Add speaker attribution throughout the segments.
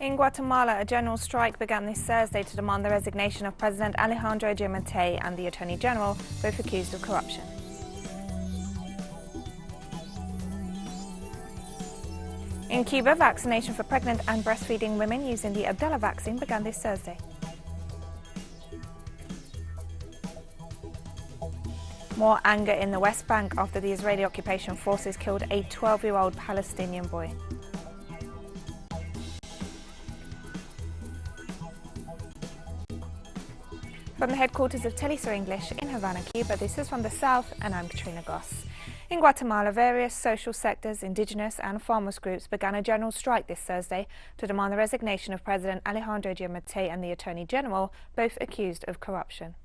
Speaker 1: In Guatemala, a general strike began this Thursday to demand the resignation of President Alejandro Giammattei and the Attorney General, both accused of corruption. In Cuba, vaccination for pregnant and breastfeeding women using the Abdala vaccine began this Thursday. More anger in the West Bank after the Israeli occupation forces killed a 12-year-old Palestinian boy. From the headquarters of teleSUR English in Havana, Cuba, this is From the South, and I'm Katrina Goss. In Guatemala, various social sectors, indigenous and farmers groups began a general strike this Thursday to demand the resignation of President Alejandro Giammattei and the Attorney General, both accused of corruption.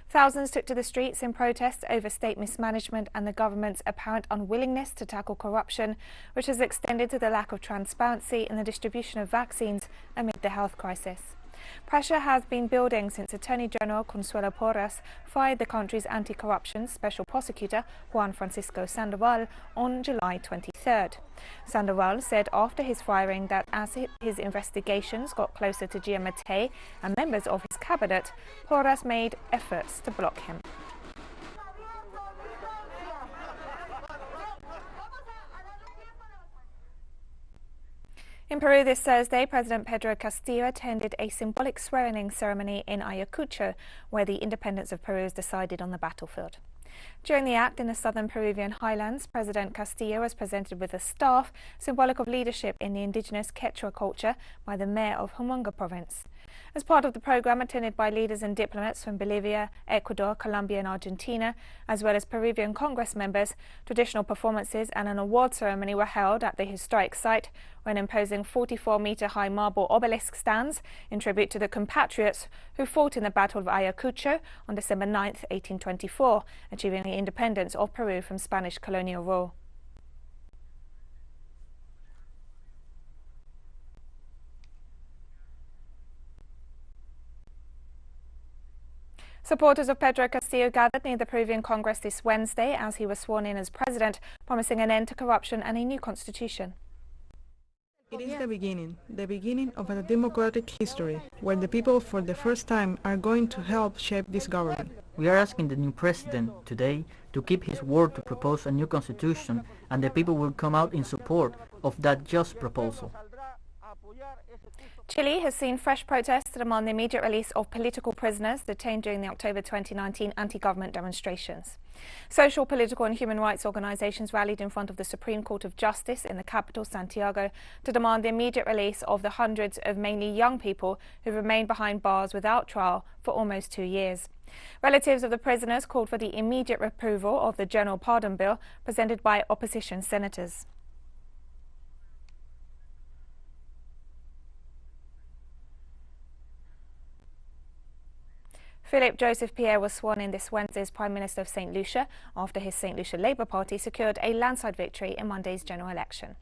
Speaker 1: Thousands took to the streets in protest over state mismanagement and the government's apparent unwillingness to tackle corruption, which has extended to the lack of transparency in the distribution of vaccines amid the health crisis. Pressure has been building since Attorney General Consuelo Porras fired the country's anti-corruption special prosecutor Juan Francisco Sandoval on July 23rd. Sandoval said after his firing that as his investigations got closer to Giammattei and members of his cabinet, Porras made efforts to block him. In Peru this Thursday, President Pedro Castillo attended a symbolic swearing-in ceremony in Ayacucho, where the independence of Peru is decided on the battlefield. During the act in the southern Peruvian highlands, President Castillo was presented with a staff symbolic of leadership in the indigenous Quechua culture by the mayor of Huamanga province. As part of the program attended by leaders and diplomats from Bolivia, Ecuador, Colombia and Argentina, as well as Peruvian Congress members, traditional performances and an award ceremony were held at the historic site, when imposing 44-metre-high marble obelisk stands in tribute to the compatriots who fought in the Battle of Ayacucho on December 9, 1824, achieving the independence of Peru from Spanish colonial rule. Supporters of Pedro Castillo gathered near the Peruvian Congress this Wednesday as he was sworn in as president, promising an end to corruption and a new constitution.
Speaker 2: It is the beginning of a democratic history, where the people for the first time are going to help shape this government.
Speaker 3: We are asking the new president today to keep his word to propose a new constitution, and the people will come out in support of that just proposal.
Speaker 1: Chile has seen fresh protests to demand the immediate release of political prisoners detained during the October 2019 anti-government demonstrations. Social, political and human rights organisations rallied in front of the Supreme Court of Justice in the capital, Santiago, to demand the immediate release of the hundreds of mainly young people who remained behind bars without trial for almost 2 years. Relatives of the prisoners called for the immediate approval of the General Pardon Bill presented by opposition senators. Philip Joseph Pierre was sworn in this Wednesday as Prime Minister of St. Lucia after his St. Lucia Labour Party secured a landslide victory in Monday's general election.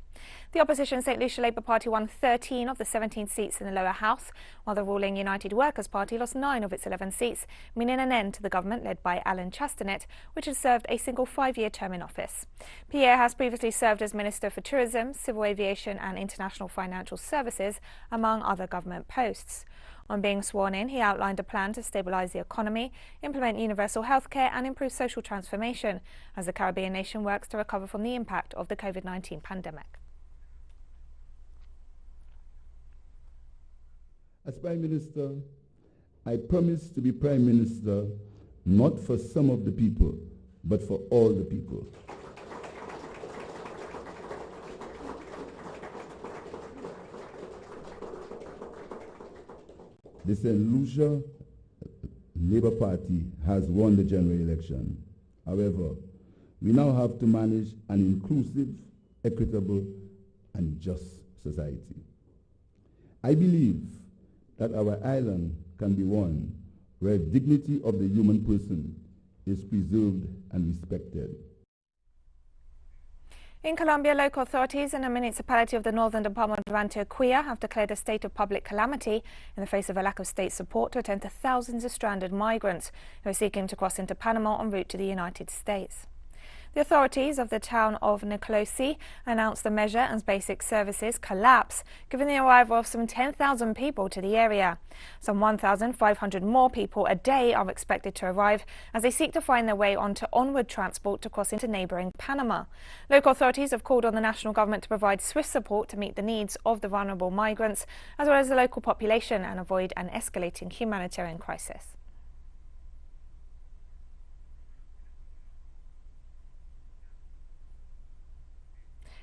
Speaker 1: The opposition St. Lucia Labour Party won 13 of the 17 seats in the lower house, while the ruling United Workers' Party lost 9 of its 11 seats, meaning an end to the government led by Alan Chastanet, which had served a single 5-year term in office. Pierre has previously served as Minister for Tourism, Civil Aviation and International Financial Services, among other government posts. On being sworn in, he outlined a plan to stabilise the economy, implement universal healthcare and improve social transformation as the Caribbean nation works to recover from the impact of the COVID-19 pandemic.
Speaker 4: As Prime Minister, I promise to be Prime Minister not for some of the people, but for all the people. The St. Lucia Labour Party has won the general election. However, we now have to manage an inclusive, equitable and just society. I believe that our island can be one where dignity of the human person is preserved and respected.
Speaker 1: In Colombia, local authorities in a municipality of the northern department of Antioquia have declared a state of public calamity in the face of a lack of state support to attend to thousands of stranded migrants who are seeking to cross into Panama en route to the United States. The authorities of the town of Nicolosi announced the measure as basic services collapse, given the arrival of some 10,000 people to the area. Some 1,500 more people a day are expected to arrive as they seek to find their way onto onward transport to cross into neighbouring Panama. Local authorities have called on the national government to provide swift support to meet the needs of the vulnerable migrants, as well as the local population, and avoid an escalating humanitarian crisis.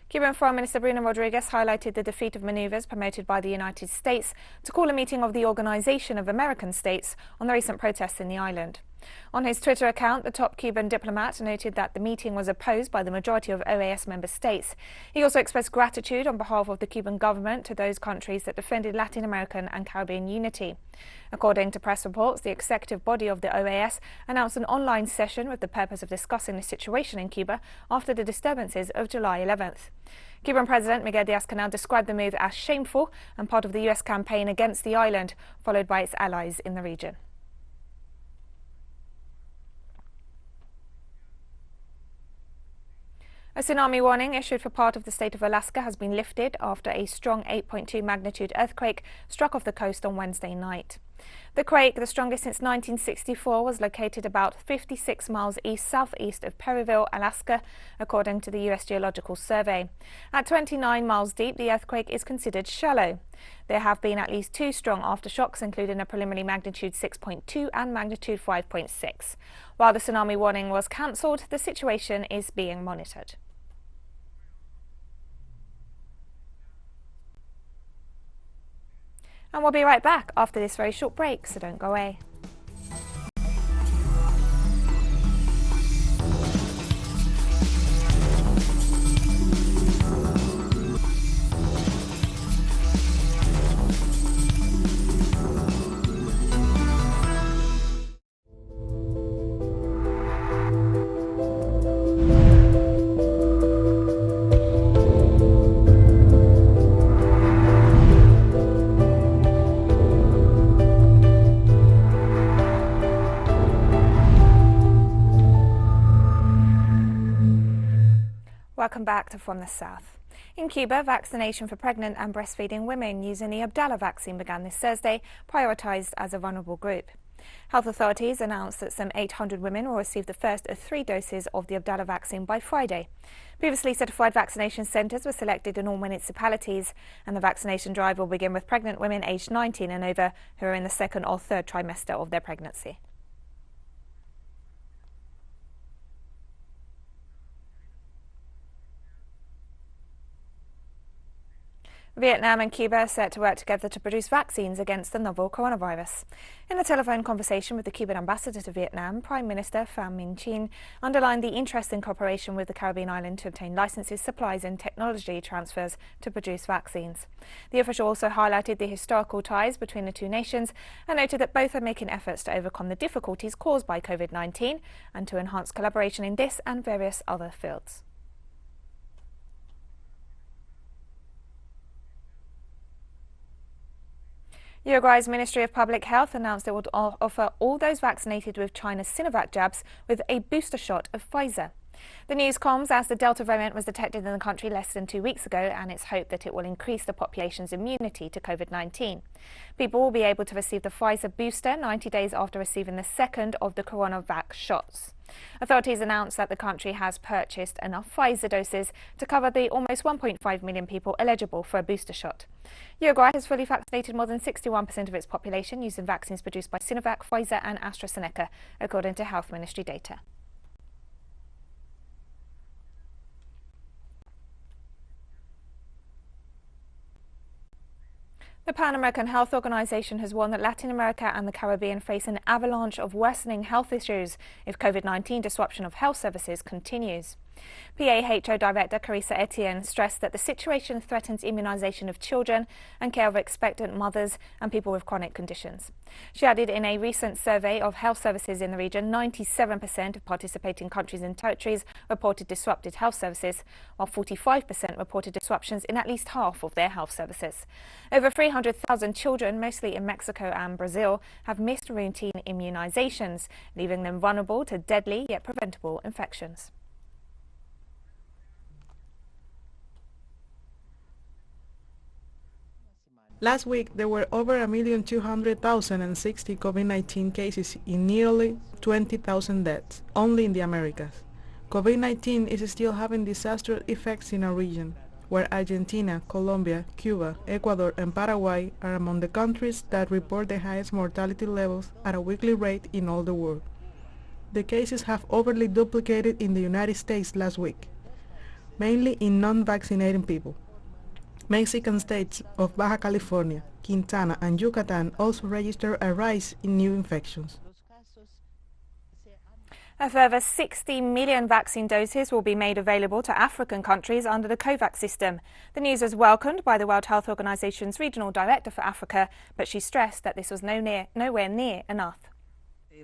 Speaker 1: Cuban Foreign Minister Bruno Rodriguez highlighted the defeat of maneuvers promoted by the United States to call a meeting of the Organization of American States on the recent protests in the island. On his Twitter account, the top Cuban diplomat noted that the meeting was opposed by the majority of OAS member states. He also expressed gratitude on behalf of the Cuban government to those countries that defended Latin American and Caribbean unity. According to press reports, the executive body of the OAS announced an online session with the purpose of discussing the situation in Cuba after the disturbances of July 11th. Cuban President Miguel Díaz-Canel described the move as shameful and part of the US campaign against the island, followed by its allies in the region. A tsunami warning issued for part of the state of Alaska has been lifted after a strong 8.2 magnitude earthquake struck off the coast on Wednesday night. The quake, the strongest since 1964, was located about 56 miles east-southeast of Perryville, Alaska, according to the U.S. Geological Survey. At 29 miles deep, the earthquake is considered shallow. There have been at least 2 strong aftershocks, including a preliminary magnitude 6.2 and magnitude 5.6. While the tsunami warning was cancelled, the situation is being monitored. And we'll be right back after this very short break, so don't go away. Welcome back to From the South. In Cuba, vaccination for pregnant and breastfeeding women using the Abdala vaccine began this Thursday, prioritised as a vulnerable group. Health authorities announced that some 800 women will receive the first of 3 doses of the Abdala vaccine by Friday. Previously certified vaccination centres were selected in all municipalities, and the vaccination drive will begin with pregnant women aged 19 and over who are in the 2nd or 3rd trimester of their pregnancy. Vietnam and Cuba are set to work together to produce vaccines against the novel coronavirus. In a telephone conversation with the Cuban ambassador to Vietnam, Prime Minister Pham Minh Chinh underlined the interest in cooperation with the Caribbean island to obtain licenses, supplies and technology transfers to produce vaccines. The official also highlighted the historical ties between the 2 nations and noted that both are making efforts to overcome the difficulties caused by COVID-19 and to enhance collaboration in this and various other fields. Uruguay's Ministry of Public Health announced it would offer all those vaccinated with China's Sinovac jabs with a booster shot of Pfizer. The news comes as the Delta variant was detected in the country less than 2 weeks ago, and it's hoped that it will increase the population's immunity to COVID-19. People will be able to receive the Pfizer booster 90 days after receiving the 2nd of the CoronaVac shots. Authorities announced that the country has purchased enough Pfizer doses to cover the almost 1.5 million people eligible for a booster shot. Uruguay has fully vaccinated more than 61% of its population using vaccines produced by Sinovac, Pfizer and AstraZeneca, according to Health Ministry data. The Pan American Health Organization has warned that Latin America and the Caribbean face an avalanche of worsening health issues if COVID-19 disruption of health services continues. PAHO Director Carissa Etienne stressed that the situation threatens immunization of children and care of expectant mothers and people with chronic conditions. She added in a recent survey of health services in the region, 97% of participating countries and territories reported disrupted health services, while 45% reported disruptions in at least half of their health services. Over 300,000 children, mostly in Mexico and Brazil, have missed routine immunizations, leaving them vulnerable to deadly yet preventable infections.
Speaker 2: Last week, there were over 1,200,060 COVID-19 cases in nearly 20,000 deaths, only in the Americas. COVID-19 is still having disastrous effects in our region, where Argentina, Colombia, Cuba, Ecuador, and Paraguay are among the countries that report the highest mortality levels at a weekly rate in all the world. The cases have overly duplicated in the United States last week, mainly in non-vaccinating people. Mexican states of Baja California, Quintana, and Yucatan also registered a rise in new infections.
Speaker 1: A further 60 million vaccine doses will be made available to African countries under the COVAX system. The news was welcomed by the World Health Organization's Regional Director for Africa, but she stressed that this was nowhere near enough.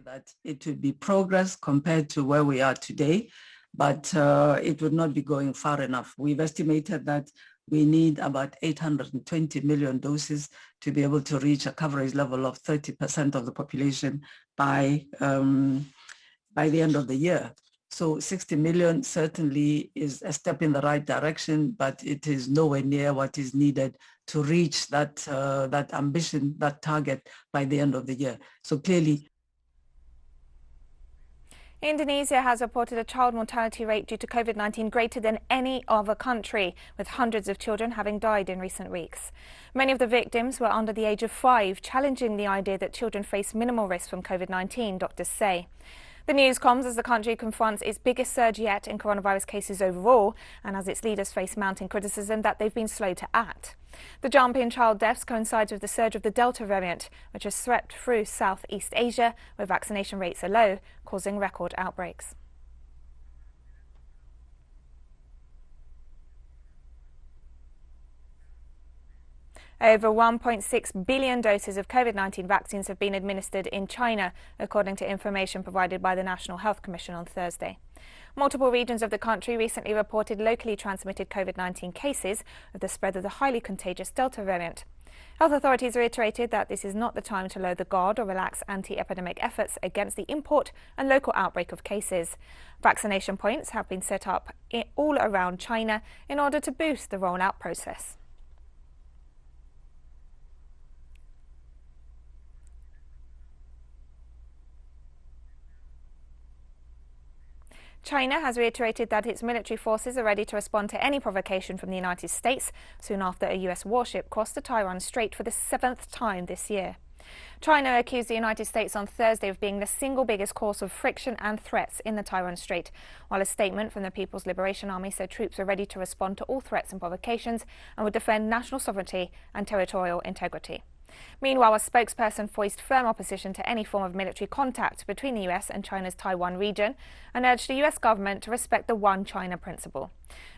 Speaker 5: That it would be progress compared to where we are today, but it would not be going far enough. We've estimated that we need about 820 million doses to be able to reach a coverage level of 30% of the population by the end of the year. So 60 million certainly is a step in the right direction, but it is nowhere near what is needed to reach that ambition, that target by the end of the year. So clearly,
Speaker 1: Indonesia has reported a child mortality rate due to COVID-19 greater than any other country, with hundreds of children having died in recent weeks. Many of the victims were under the age of 5, challenging the idea that children face minimal risk from COVID-19, doctors say. The news comes as the country confronts its biggest surge yet in coronavirus cases overall, and as its leaders face mounting criticism that they've been slow to act. The jump in child deaths coincides with the surge of the Delta variant, which has swept through Southeast Asia, where vaccination rates are low, causing record outbreaks. Over 1.6 billion doses of COVID-19 vaccines have been administered in China, according to information provided by the National Health Commission on Thursday. Multiple regions of the country recently reported locally transmitted COVID-19 cases of the spread of the highly contagious Delta variant. Health authorities reiterated that this is not the time to lower the guard or relax anti-epidemic efforts against the import and local outbreak of cases. Vaccination points have been set up all around China in order to boost the rollout process. China has reiterated that its military forces are ready to respond to any provocation from the United States, soon after a US warship crossed the Taiwan Strait for the 7th time this year. China accused the United States on Thursday of being the single biggest cause of friction and threats in the Taiwan Strait, while a statement from the People's Liberation Army said troops were ready to respond to all threats and provocations and would defend national sovereignty and territorial integrity. Meanwhile, a spokesperson voiced firm opposition to any form of military contact between the US and China's Taiwan region and urged the US government to respect the One China principle.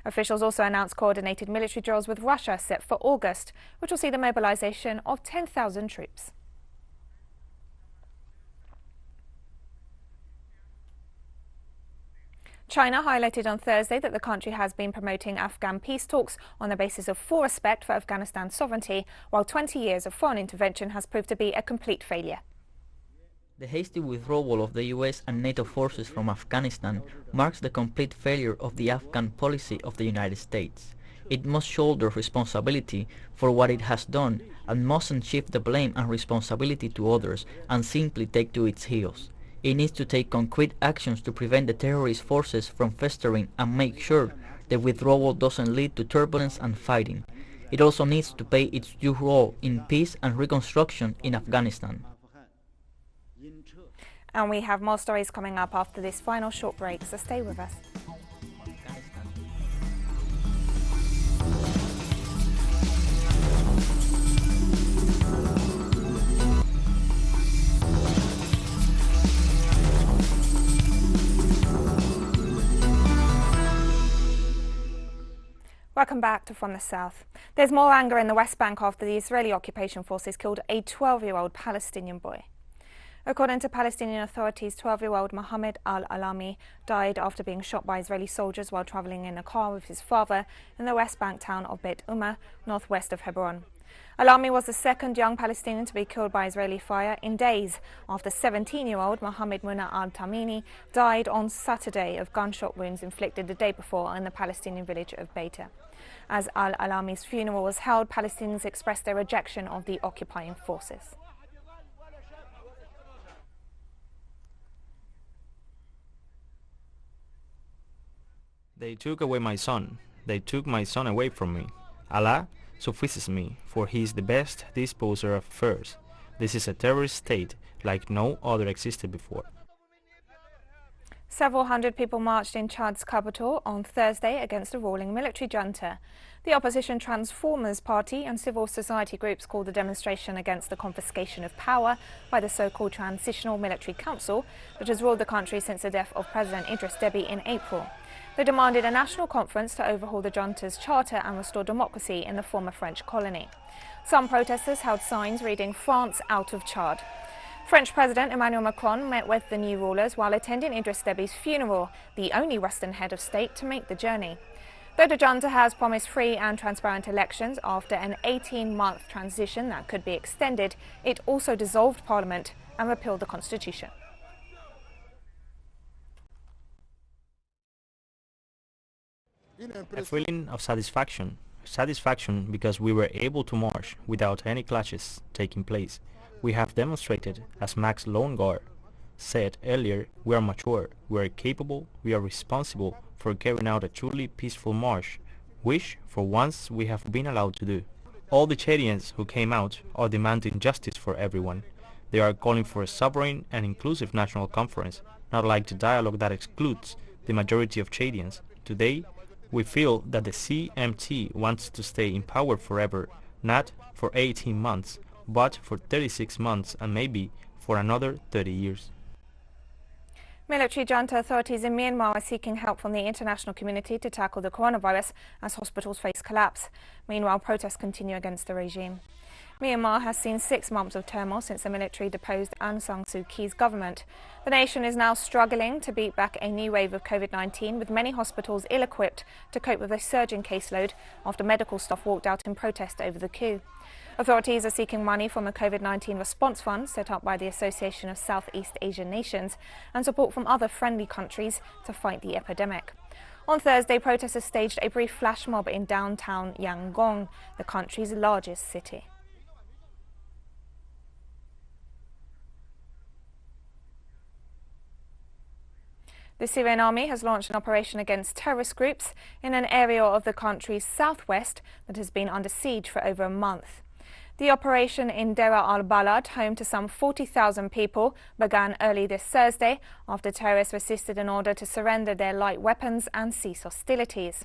Speaker 1: Officials also announced coordinated military drills with Russia set for August, which will see the mobilization of 10,000 troops. China highlighted on Thursday that the country has been promoting Afghan peace talks on the basis of full respect for Afghanistan's sovereignty, while 20 years of foreign intervention has proved to be a complete failure.
Speaker 3: The hasty withdrawal of the US and NATO forces from Afghanistan marks the complete failure of the Afghan policy of the United States. It must shoulder responsibility for what it has done and mustn't shift the blame and responsibility to others and simply take to its heels. It needs to take concrete actions to prevent the terrorist forces from festering and make sure the withdrawal doesn't lead to turbulence and fighting. It also needs to play its due role in peace and reconstruction in Afghanistan.
Speaker 1: And we have more stories coming up after this final short break, so stay with us. Welcome back to From the South. There's more anger in the West Bank after the Israeli occupation forces killed a 12-year-old Palestinian boy. According to Palestinian authorities, 12-year-old Mohammed al-Alami died after being shot by Israeli soldiers while traveling in a car with his father in the West Bank town of Beit Umma, northwest of Hebron. Alami was the second young Palestinian to be killed by Israeli fire in days after 17-year-old Mohammed Muna al-Tamimi died on Saturday of gunshot wounds inflicted the day before in the Palestinian village of Beita. As al-Alami's funeral was held, Palestinians expressed their rejection of the occupying forces.
Speaker 6: They took away my son. They took my son away from me. Allah suffices me, for he is the best disposer of affairs. This is a terrorist state like no other existed before.
Speaker 1: Several hundred people marched in Chad's capital on Thursday against the ruling military junta. The opposition Transformers Party and civil society groups called the demonstration against the confiscation of power by the so-called Transitional Military Council that has ruled the country since the death of President Idris Deby in April. They demanded a national conference to overhaul the junta's charter and restore democracy in the former French colony. Some protesters held signs reading "France out of Chad." French President Emmanuel Macron met with the new rulers while attending Idris Deby's funeral, the only Western head of state to make the journey. Though the junta has promised free and transparent elections after an 18-month transition that could be extended, it also dissolved parliament and repealed the constitution.
Speaker 6: A feeling of satisfaction. Satisfaction because we were able to march without any clashes taking place. We have demonstrated, as Max Loengard said earlier, we are mature, we are capable, we are responsible for carrying out a truly peaceful march, which for once we have been allowed to do. All the Chadians who came out are demanding justice for everyone. They are calling for a sovereign and inclusive national conference, not like the dialogue that excludes the majority of Chadians. Today, we feel that the CMT wants to stay in power forever, not for 18 months, but for 36 months and maybe for another 30 years.
Speaker 1: Military junta authorities in Myanmar are seeking help from the international community to tackle the coronavirus as hospitals face collapse. Meanwhile, protests continue against the regime. Myanmar has seen 6 months of turmoil since the military deposed Aung San Suu Kyi's government. The nation is now struggling to beat back a new wave of COVID-19, with many hospitals ill-equipped to cope with a surging caseload after medical staff walked out in protest over the coup. Authorities are seeking money from a COVID-19 response fund set up by the Association of Southeast Asian Nations and support from other friendly countries to fight the epidemic. On Thursday, protesters staged a brief flash mob in downtown Yangon, the country's largest city. The Syrian army has launched an operation against terrorist groups in an area of the country's southwest that has been under siege for over a month. The operation in Deir al-Balad, home to some 40,000 people, began early this Thursday after terrorists resisted an order to surrender their light weapons and cease hostilities.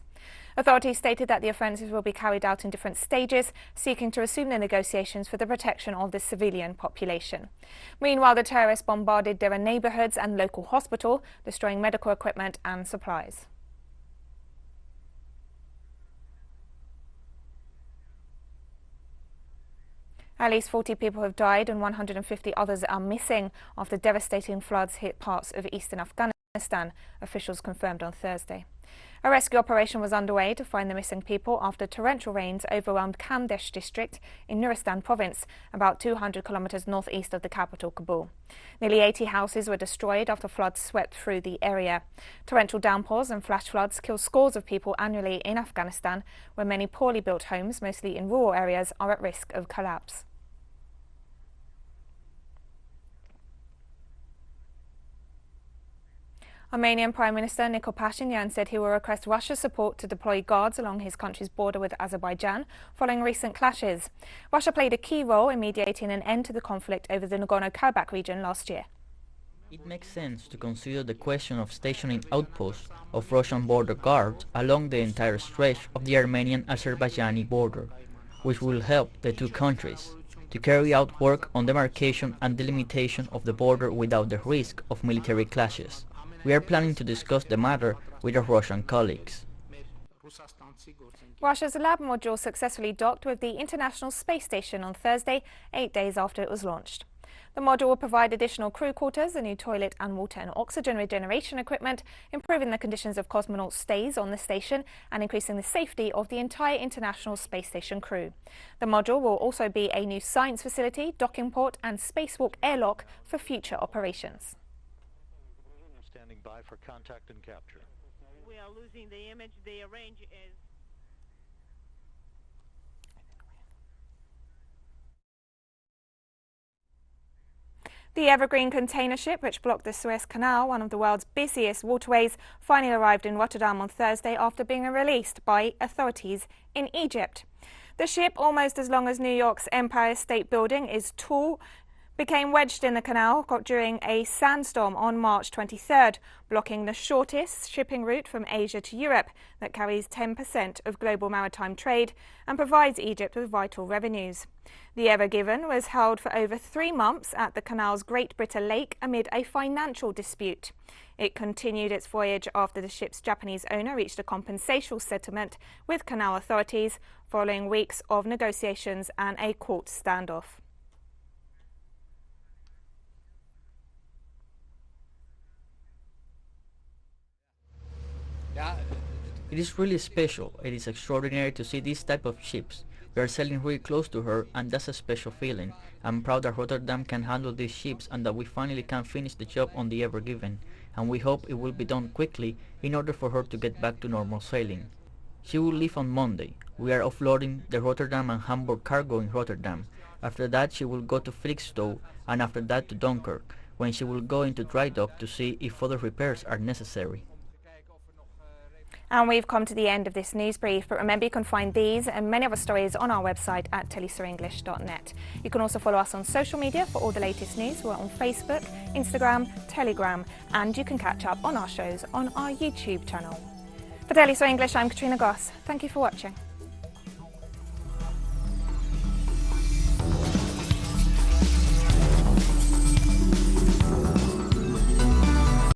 Speaker 1: Authorities stated that the offensive will be carried out in different stages, seeking to resume the negotiations for the protection of the civilian population. Meanwhile, the terrorists bombarded Deir neighborhoods and local hospital, destroying medical equipment and supplies. At least 40 people have died and 150 others are missing after devastating floods hit parts of eastern Afghanistan, officials confirmed on Thursday. A rescue operation was underway to find the missing people after torrential rains overwhelmed Kamdesh district in Nuristan province, about 200 kilometers northeast of the capital, Kabul. Nearly 80 houses were destroyed after floods swept through the area. Torrential downpours and flash floods kill scores of people annually in Afghanistan, where many poorly built homes, mostly in rural areas, are at risk of collapse. Armenian Prime Minister Nikol Pashinyan said he will request Russia's support to deploy guards along his country's border with Azerbaijan following recent clashes. Russia played a key role in mediating an end to the conflict over the Nagorno-Karabakh region last year.
Speaker 3: It makes sense to consider the question of stationing outposts of Russian border guards along the entire stretch of the Armenian-Azerbaijani border, which will help the two countries to carry out work on demarcation and delimitation of the border without the risk of military clashes. We are planning to discuss the matter with our Russian colleagues.
Speaker 1: Russia's lab module successfully docked with the International Space Station on Thursday, 8 days after it was launched. The module will provide additional crew quarters, a new toilet and water and oxygen regeneration equipment, improving the conditions of cosmonaut stays on the station and increasing the safety of the entire International Space Station crew. The module will also be a new science facility, docking port and spacewalk airlock for future operations.
Speaker 7: Standing by for contact and capture.
Speaker 8: We are losing the image. The range is...
Speaker 1: The Evergreen container ship, which blocked the Suez Canal, one of the world's busiest waterways, finally arrived in Rotterdam on Thursday after being released by authorities in Egypt. The ship, almost as long as New York's Empire State Building is tall, became wedged in the canal during a sandstorm on March 23rd, blocking the shortest shipping route from Asia to Europe that carries 10% of global maritime trade and provides Egypt with vital revenues. The Ever Given was held for over 3 months at the canal's Great Britta Lake amid a financial dispute. It continued its voyage after the ship's Japanese owner reached a compensation settlement with canal authorities following weeks of negotiations and a court standoff.
Speaker 3: It is really special. It is extraordinary to see this type of ships. We are sailing really close to her, and that's a special feeling. I'm proud that Rotterdam can handle these ships and that we finally can finish the job on the Ever Given, and we hope it will be done quickly in order for her to get back to normal sailing. She will leave on Monday. We are offloading the Rotterdam and Hamburg cargo in Rotterdam. After that she will go to Felixstowe, and after that to Dunkirk, when she will go into dry dock to see if other repairs are necessary.
Speaker 1: And we've come to the end of this news brief, but remember you can find these and many other stories on our website at telesurenglish.net. You can also follow us on social media for all the latest news. We're on Facebook, Instagram, Telegram, and you can catch up on our shows on our YouTube channel. For teleSUR English, I'm Katrina Goss. Thank you for watching.